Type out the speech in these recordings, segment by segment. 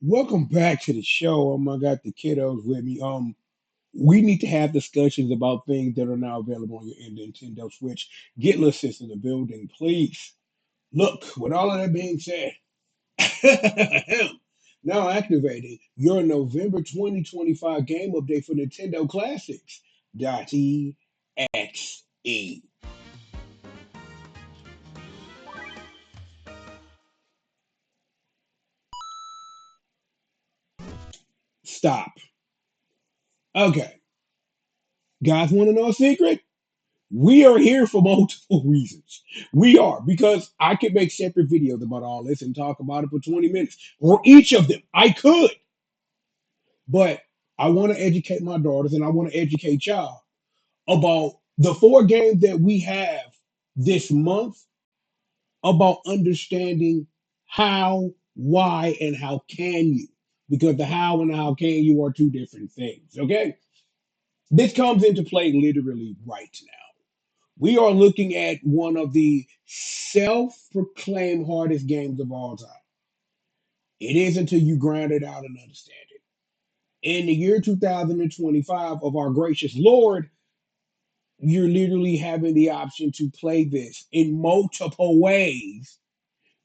Welcome back to the show. I got the kiddos with me. We need to have discussions about things that are now available on your Nintendo Switch. Get Sis in the building, please. Look, with all of that being said, now activating your November 2025 game update for Nintendo Classics. .exe. Stop. Okay, guys, want to know a secret? We are here for multiple reasons. We are because I could make separate videos about all this and talk about it for 20 minutes or each of them. I could, but I want to educate my daughters and I want to educate y'all about the four games that we have this month about understanding how, why, and how can you. Because the how and the how can you are two different things. Okay? This comes into play literally right now. We are looking at one of the self-proclaimed hardest games of all time. It is until you grind it out and understand it. In the year 2025 of our gracious Lord, you're literally having the option to play this in multiple ways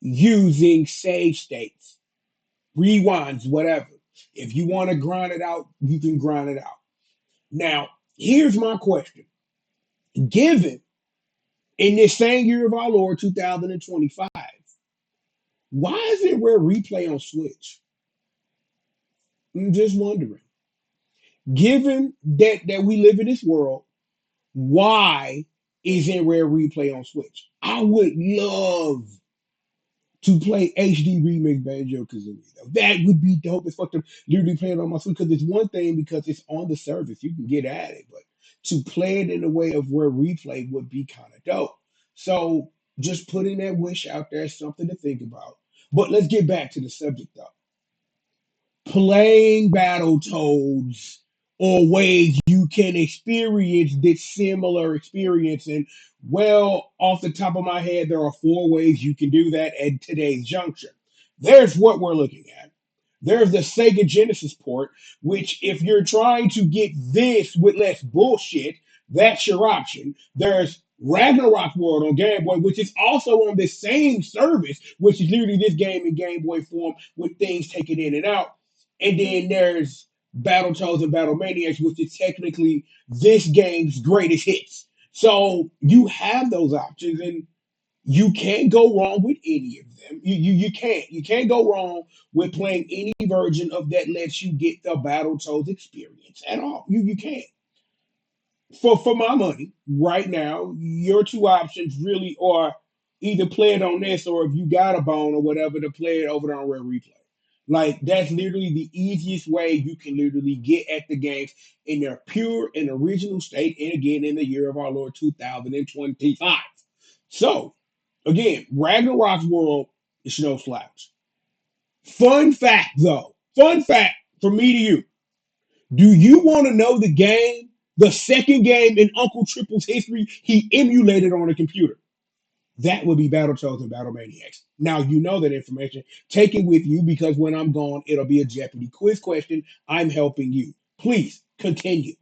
using save states, rewinds, whatever. If you want to grind it out, you can grind it out. Now, here's my question. Given in this same year of our Lord 2025, why is it rare replay on Switch? I'm just wondering. Given that we live in this world, why isn't rare replay on Switch? I would love to play HD remix Banjo Kazooie. That would be dope as fuck to literally play it on my Switch because it's one thing because it's on the service. You can get at it, but to play it in the way of where replay would be kind of dope. So just putting that wish out there is something to think about. But let's get back to the subject though. Playing Battletoads or ways you can experience this similar experience. And well, off the top of my head, there are four ways you can do that at today's juncture. There's what we're looking at. There's the Sega Genesis port, which if you're trying to get this with less bullshit, that's your option. There's Ragnarok World on Game Boy, which is also on the same service, which is literally this game in Game Boy form with things taken in and out. And then there's Battletoads and Battle Maniacs, which is technically this game's greatest hits. So you have those options, and you can't go wrong with any of them. You can't. You can't go wrong with playing any version of that lets you get the Battletoads experience at all. You can't. For my money, right now, your two options really are either play it on this or if you got a bone or whatever, to play it over there on Rare Replay. Like that's literally the easiest way you can literally get at the games in their pure and original state, and again in the year of our Lord 2025. So again, Ragnarok's world is no slouch. Fun fact though, fun fact from me to you. Do you want to know the game, the second game in Uncle Triple's history he emulated on a computer? That would be Battletoads and Battle Maniacs. Now you know that information. Take it with you because when I'm gone, it'll be a Jeopardy quiz question. I'm helping you. Please continue.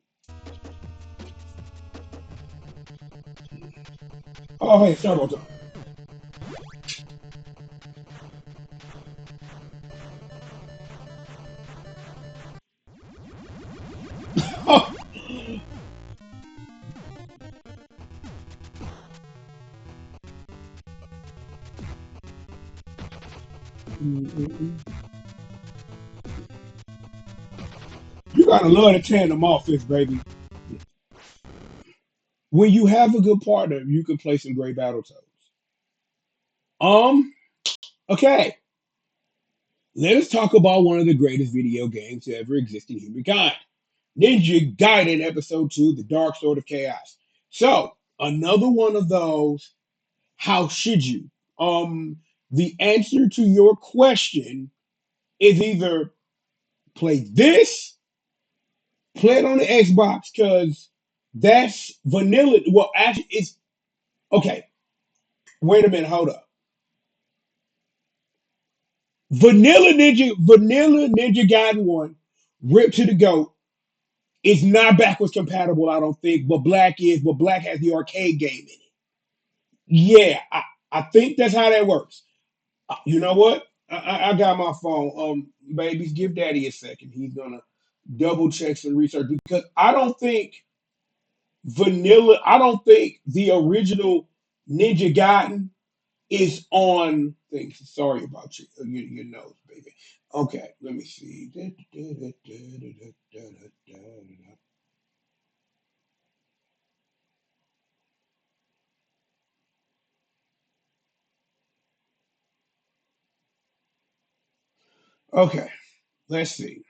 Oh, hey, start on time. Oh. You gotta love the tandem offense, baby. When you have a good partner, you can play some great Battletoads. Um, okay. Let us talk about one of the greatest video games to ever exist in humankind. Ninja Gaiden Episode 2, The Dark Sword of Chaos. So, another one of those, how should you? The answer to your question is either play this, play it on the Xbox, because that's vanilla. Well, actually, it's okay. Wait a minute, hold up. Vanilla Ninja Gaiden 1, Rip to the GOAT, is not backwards compatible, I don't think, but Black is, but Black has the arcade game in it. Yeah, I think that's how that works. You know what? I got my phone. Babies, give daddy a second. He's gonna double check some research because I don't think the original Ninja Gaiden is on things. Sorry about your nose, baby. Okay, let me see. Okay, let's see.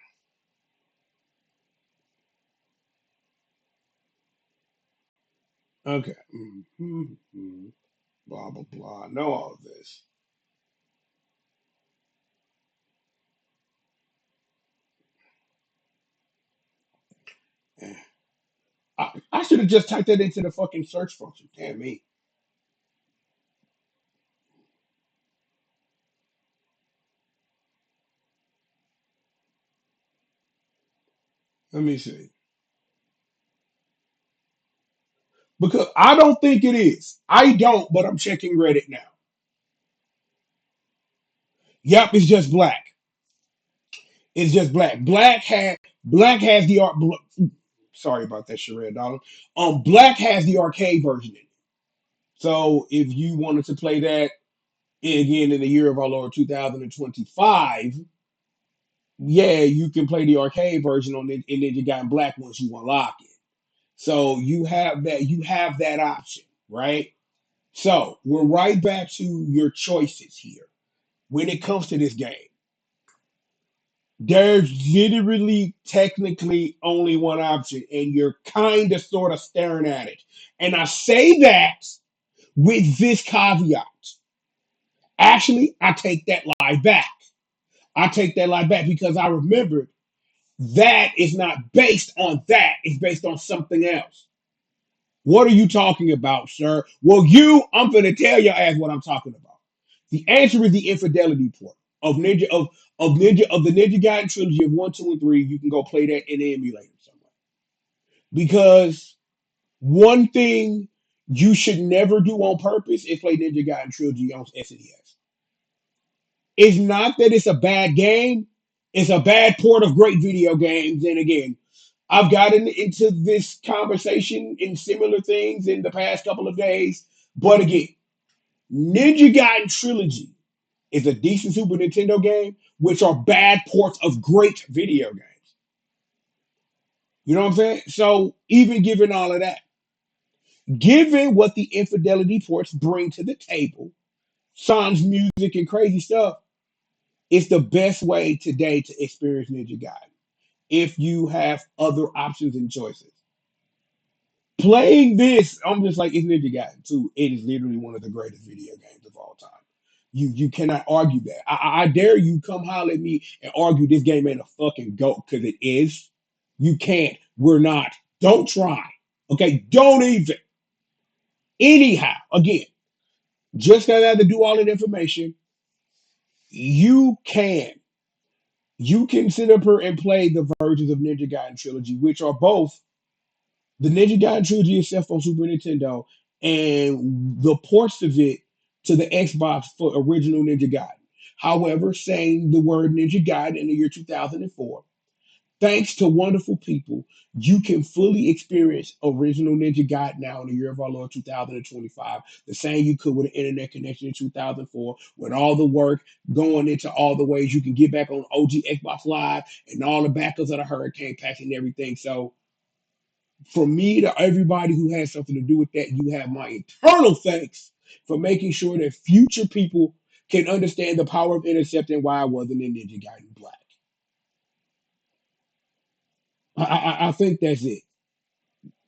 Okay. Blah blah blah. Know all of this. Eh. I should have just typed that into the fucking search function. Damn me. Let me see. Because I don't think it is. I don't, but I'm checking Reddit now. Yep, it's just black. It's just black. Black has the art. Sorry about that, Sherelle Dollar. Black has the arcade version in it. So if you wanted to play that again in the year of our Lord 2025, yeah, you can play the arcade version on it, and then you got black once you unlock it. So you have that. You have that option, right? So we're right back to your choices here when it comes to this game. There's literally technically only one option, and you're kind of sort of staring at it. And I say that with this caveat. Actually, I take that lie back. I take that lie back because I remembered that is not based on that, it's based on something else. What are you talking about, sir? Well, I'm going to tell your ass what I'm talking about. The answer is the infidelity port of the Ninja Gaiden trilogy of 1, 2, and 3. You can go play that in the emulator somewhere. Because one thing you should never do on purpose is play Ninja Gaiden trilogy on SNES. It's not that it's a bad game; it's a bad port of great video games. And again, I've gotten into this conversation in similar things in the past couple of days. But again, Ninja Gaiden trilogy is a decent Super Nintendo game, which are bad ports of great video games. You know what I'm saying? So even given all of that, given what the infidelity ports bring to the table, sans music and crazy stuff, it's the best way today to experience Ninja Gaiden if you have other options and choices. Playing this, I'm just like, it's Ninja Gaiden 2. It is literally one of the greatest video games of all time. You cannot argue that. I dare you come holler at me and argue this game ain't a fucking goat because it is. You can't. We're not. Don't try. Okay, don't even. Anyhow, again, just because I have to do all that information, you can. You can sit up here and play the versions of Ninja Gaiden trilogy, which are both the Ninja Gaiden trilogy itself on Super Nintendo and the ports of it to the Xbox for original Ninja Gaiden. However, saying the word Ninja Gaiden in the year 2004, thanks to wonderful people, you can fully experience original Ninja Gaiden now in the year of our Lord 2025, the same you could with an internet connection in 2004, with all the work going into all the ways you can get back on OG Xbox Live and all the backups of the hurricane patch and everything. So from me to everybody who has something to do with that, you have my eternal thanks for making sure that future people can understand the power of intercept and why I wasn't in Ninja Gaiden Black. I think that's it.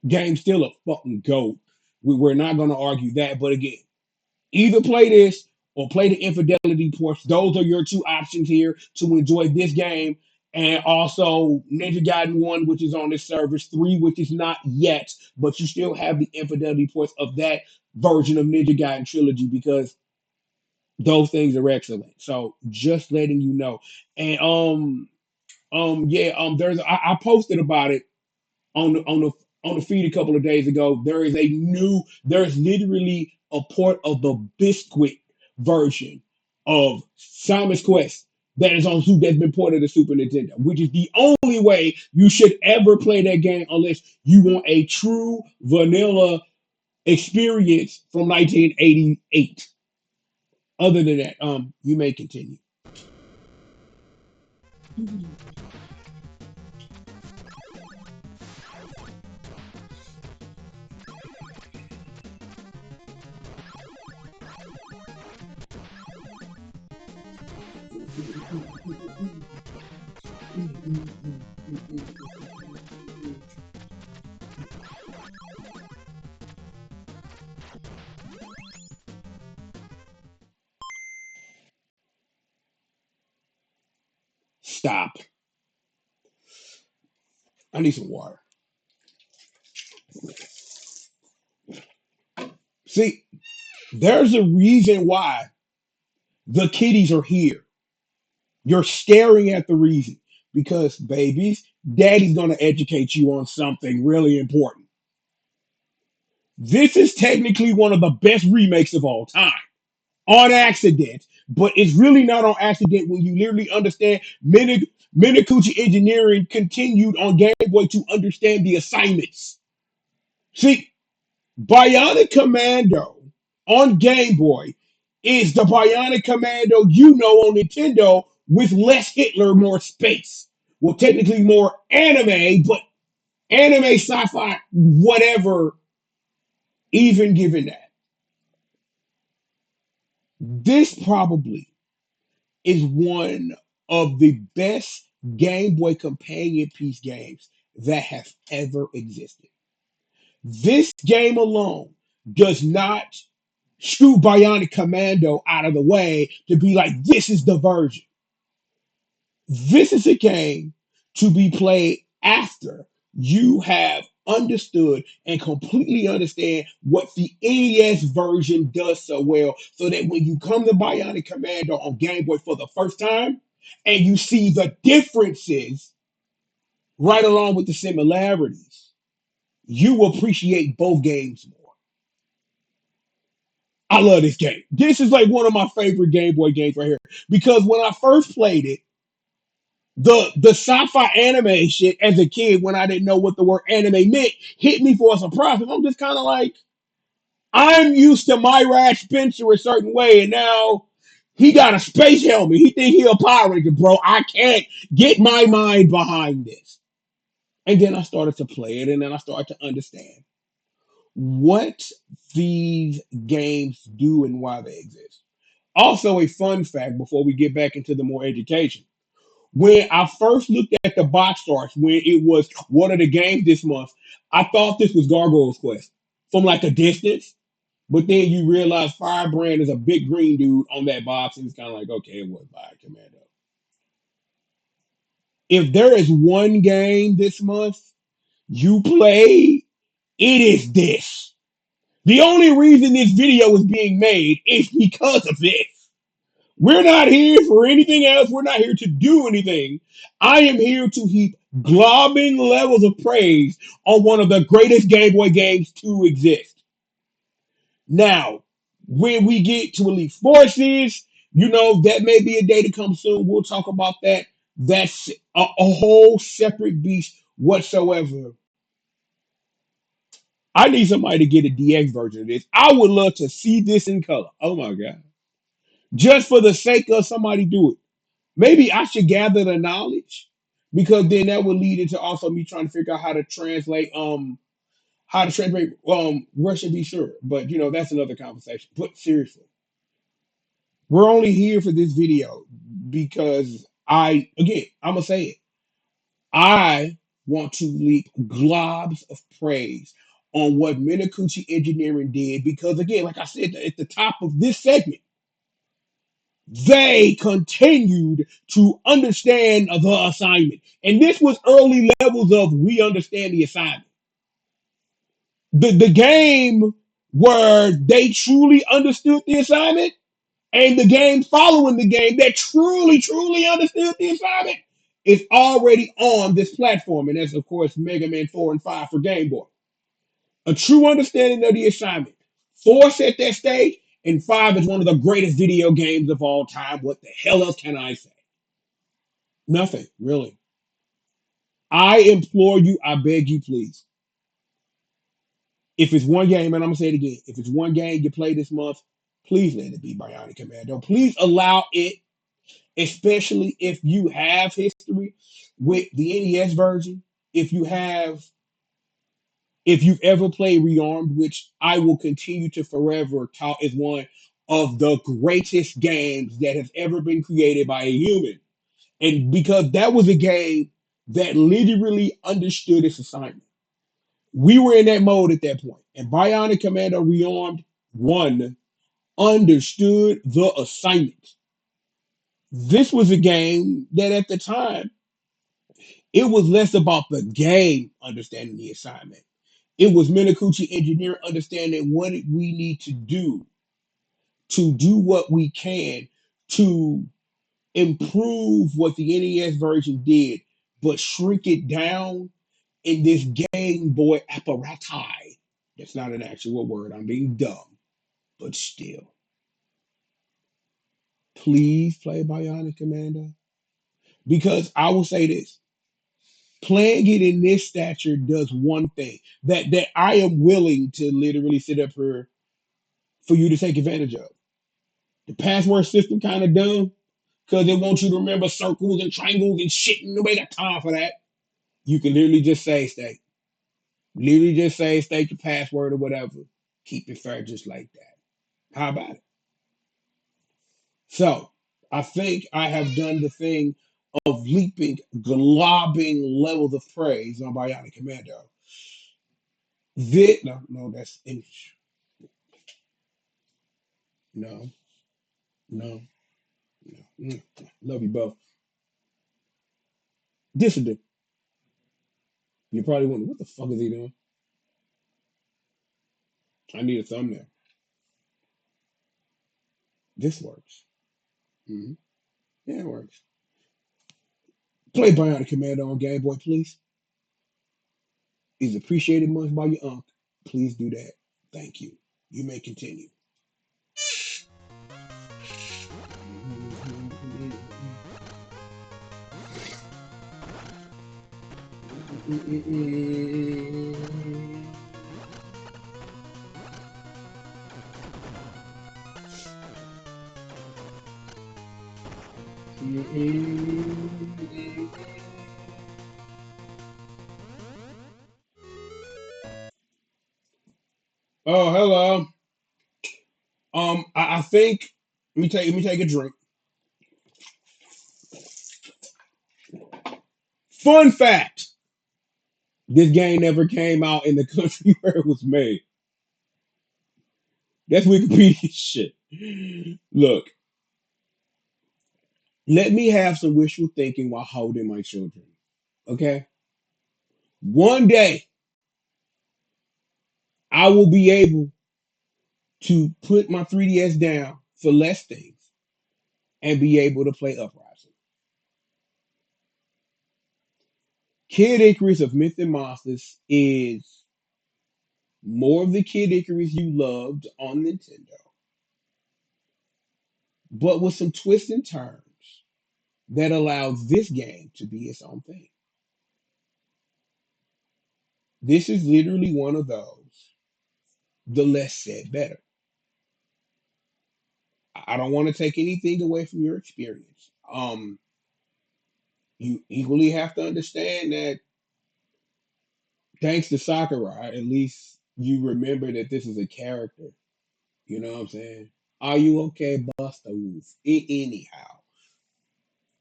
Game's still a fucking goat. We're not going to argue that. But again, either play this or play the infidelity ports. Those are your two options here to enjoy this game. And also Ninja Gaiden 1, which is on this service, 3, which is not yet, but you still have the infidelity ports of that version of Ninja Gaiden trilogy because Those things are excellent. So just letting you know. And yeah, there's I posted about it on the feed a couple of days ago. There's literally a port of the Biscuit version of Simon's Quest that's been ported to Super Nintendo, which is the only way you should ever play that game unless you want a true vanilla experience from 1988. Other than that, you may continue. Stop. I need some water. See, there's a reason why the kiddies are here. You're staring at the reason because, babies, daddy's going to educate you on something really important. This is technically one of the best remakes of all time on accident, but it's really not on accident when you literally understand Minakuchi engineering continued on Game Boy to understand the assignments. See, Bionic Commando on Game Boy is the Bionic Commando you know on Nintendo with less Hitler, more space. Well, technically more anime, but anime, sci-fi, whatever, even given that. This probably is one of the best Game Boy companion piece games that have ever existed. This game alone does not scoot Bionic Commando out of the way to be like, this is the version. This is a game to be played after you have understood and completely understand what the NES version does so well, so that when you come to Bionic Commando on Game Boy for the first time and you see the differences right along with the similarities, you appreciate both games more. I love this game. This is like one of my favorite Game Boy games right here because when I first played it, the sci-fi anime shit as a kid when I didn't know what the word anime meant hit me for a surprise. And I'm just kind of like, I'm used to my Rad Spencer a certain way, and now he got a space helmet. He think he a Power Ranger, bro. I can't get my mind behind this. And then I started to play it, and then I started to understand what these games do and why they exist. Also, a fun fact before we get back into the more education. When I first looked at the box starts, when it was one of the games this month, I thought this was Gargoyle's Quest from like a distance. But then you realize Firebrand is a big green dude on that box, and it's kind of like, okay, it was by Commando. If there is one game this month you play, it is this. The only reason this video is being made is because of this. We're not here for anything else. We're not here to do anything. I am here to heap globbing levels of praise on one of the greatest Game Boy games to exist. Now, when we get to Elite Forces, that may be a day to come soon. We'll talk about that. That's a whole separate beast whatsoever. I need somebody to get a DX version of this. I would love to see this in color. Oh my God. Just for the sake of somebody do it. Maybe I should gather the knowledge because then that would lead into also me trying to figure out how to translate Russian be sure. But that's another conversation. But seriously, we're only here for this video because I'm gonna say it. I want to leap globs of praise on what Minakuchi Engineering did because again, like I said at the top of this segment, they continued to understand the assignment. And this was early levels of we understand the assignment. The game where they truly understood the assignment And the game following the game that truly, truly understood the assignment is already on this platform. And that's, of course, Mega Man 4 and 5 for Game Boy. A true understanding of the assignment. 4 set that stage, and 5 is one of the greatest video games of all time. What the hell else can I say? Nothing, really. I implore you, I beg you, please. If it's one game, and I'm gonna say it again, if it's one game you play this month, please let it be Bionic Commando. Please allow it, especially if you have history with the NES version. If you have, if you've ever played Rearmed, which I will continue to forever tout as one of the greatest games that has ever been created by a human. And because that was a game that literally understood its assignment. We were in that mode at that point. And Bionic Commando Rearmed 1 understood the assignment. This was a game that at the time, it was less about the game understanding the assignment. It was Minakuchi engineer understanding what we need to do what we can to improve what the NES version did, but shrink it down in this Game Boy apparatus. That's not an actual word. I'm being dumb, but still. Please play Bionic Commando. Because I will say this, playing it in this stature does one thing that I am willing to literally sit up here for you to take advantage of. The password system kind of dumb because it wants you to remember circles and triangles and shit, and nobody got time for that. You can literally just say stay. Literally just say state your password or whatever. Keep it fair just like that. How about it? So I think I have done the thing of leaping, globbing levels of praise on Bionic Commando. No, that's English. No, no, no. Love you both. Dissident. You probably wondering, what the fuck is he doing? I need a thumbnail. This works. Hmm. Yeah, it works. Play Bionic Commando on Game Boy, please. Is appreciated much by your uncle. Please do that. Thank you. You may continue. Oh, hello. I think let me take a drink. Fun fact: this game never came out in the country where it was made. That's Wikipedia shit. Look, let me have some wishful thinking while holding my children. Okay, one day I will be able to put my 3DS down for less things and be able to play Uprising. Kid Icarus of Myth and Monsters is more of the Kid Icarus you loved on Nintendo, but with some twists and turns that allows this game to be its own thing. This is literally one of those. The less said, better. I don't want to take anything away from your experience. You equally have to understand that thanks to Sakurai, at least you remember that this is a character. You know what I'm saying? Are you okay, Buster Wolf? Anyhow,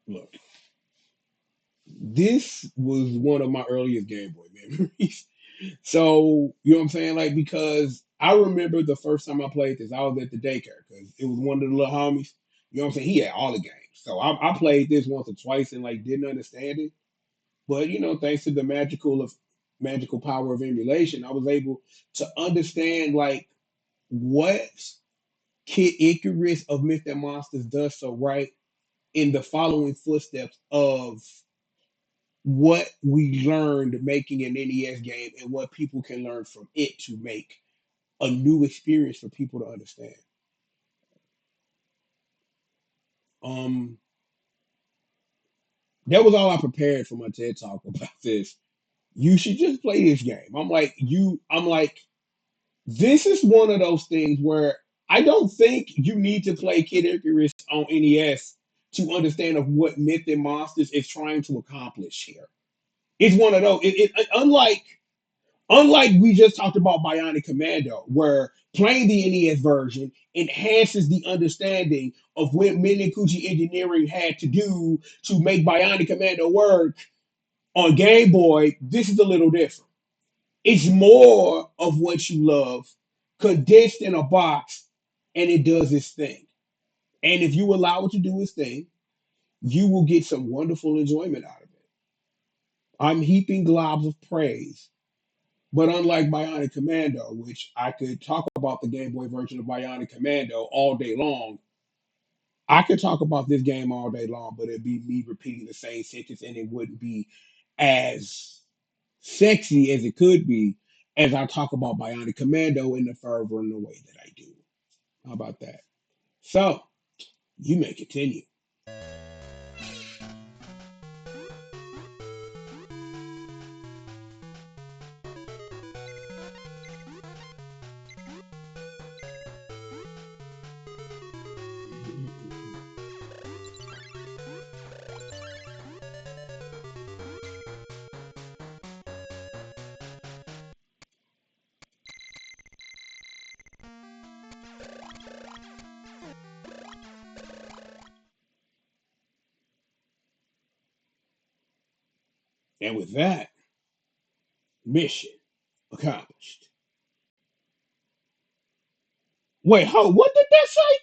look, this was one of my earliest Game Boy memories. So, you know what I'm saying? Like, because I remember the first time I played this, I was at the daycare because it was one of the little homies. You know what I'm saying? He had all the games. So I played this once or twice and like didn't understand it. But thanks to the magical power of emulation, I was able to understand like what Kid Icarus of Myth and Monsters does so right in the following footsteps of what we learned making an NES game and what people can learn from it to make a new experience for people to understand. Um, that was all I prepared for my TED talk about this. You should just play this game. I'm like, this is one of those things where I don't think you need to play Kid Icarus on NES to understand of what Myth and Monsters is trying to accomplish here. It's one of those. Unlike we just talked about Bionic Commando, where playing the NES version enhances the understanding of what Minikuchi Engineering had to do to make Bionic Commando work on Game Boy. This is a little different. It's more of what you love, condensed in a box, and it does its thing. And if you allow it to do its thing, you will get some wonderful enjoyment out of it. I'm heaping globs of praise. But unlike Bionic Commando, which I could talk about the Game Boy version of Bionic Commando all day long, I could talk about this game all day long, but it'd be me repeating the same sentence and it wouldn't be as sexy as it could be as I talk about Bionic Commando in the fervor and the way that I do. How about that? So, you may continue. And with that, mission accomplished. Wait, what did that say?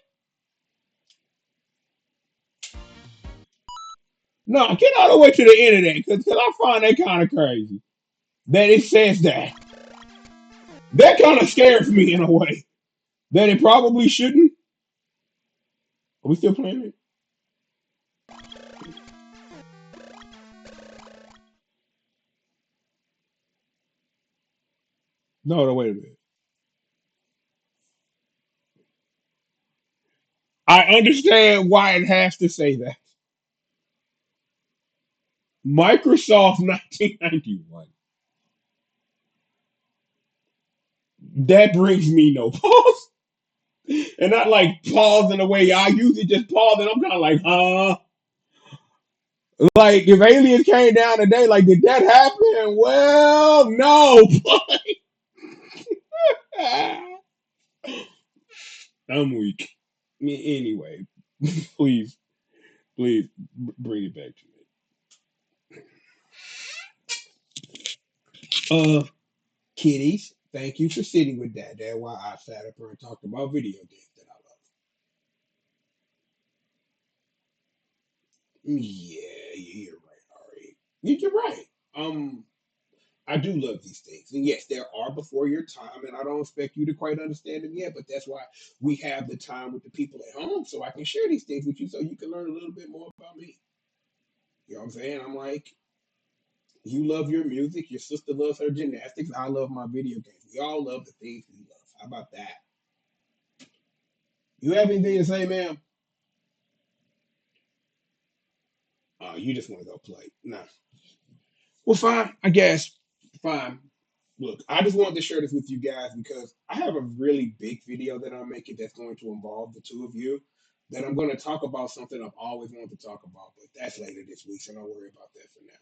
No, get all the way to the end of that because I find that kind of crazy that it says that. That kind of scares me in a way that it probably shouldn't. Are we still playing it? No, wait a minute. I understand why it has to say that. Microsoft 1991. That brings me no pause. And not like pause in the way I usually just pause and I'm kind of like, huh? Like if aliens came down today, like did that happen? Well, no. I'm weak. Anyway, please, please bring it back to me. Kitties, thank you for sitting with that. That's why I sat up here and talked about video games that I love. Yeah, you're right, Ari. You're right. I do love these things. And yes, there are before your time, and I don't expect you to quite understand them yet, but that's why we have the time with the people at home so I can share these things with you so you can learn a little bit more about me. You know what I'm saying? I'm like, you love your music, your sister loves her gymnastics, I love my video games. We all love the things we love. How about that? You have anything to say, ma'am? You just want to go play. Nah. Well, fine, I guess. Fine. Look, I just wanted to share this with you guys because I have a really big video that I'm making that's going to involve the two of you. That I'm going to talk about something I've always wanted to talk about, but that's later this week, so don't worry about that for now.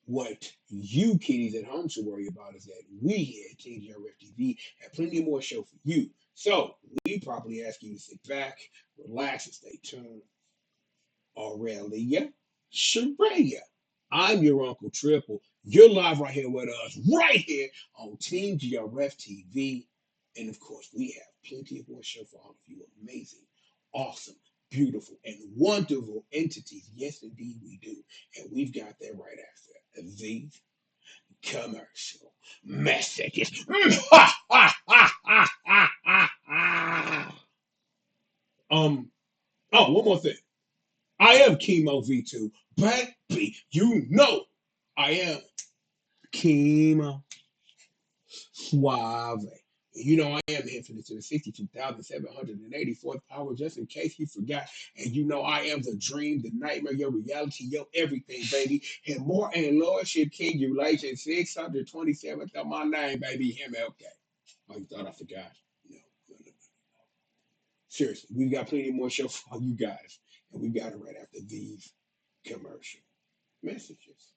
What you kiddies at home should worry about is that we here at TGRF TV have plenty more show for you. So we probably ask you to sit back, relax, and stay tuned. Aurelia, Sharia. I'm your Uncle Triple. You're live right here with us, right here on Team GRF TV. And of course, we have plenty of more show for all of you amazing, awesome, beautiful, and wonderful entities. Yes, indeed, we do. And we've got that right after these commercial messages. Um. Oh, one more thing. I am Chemo V2, baby. You know I am Chemo Suave. You know I am infinite to the 62,784th power, just in case you forgot. And you know I am the dream, the nightmare, your reality, your everything, baby. And more and Lordship King, you legend 627th of my name, baby. MLK. Oh, you thought I forgot? No, no, no. Seriously, we've got plenty more show for you guys. And we got it right after these commercial messages.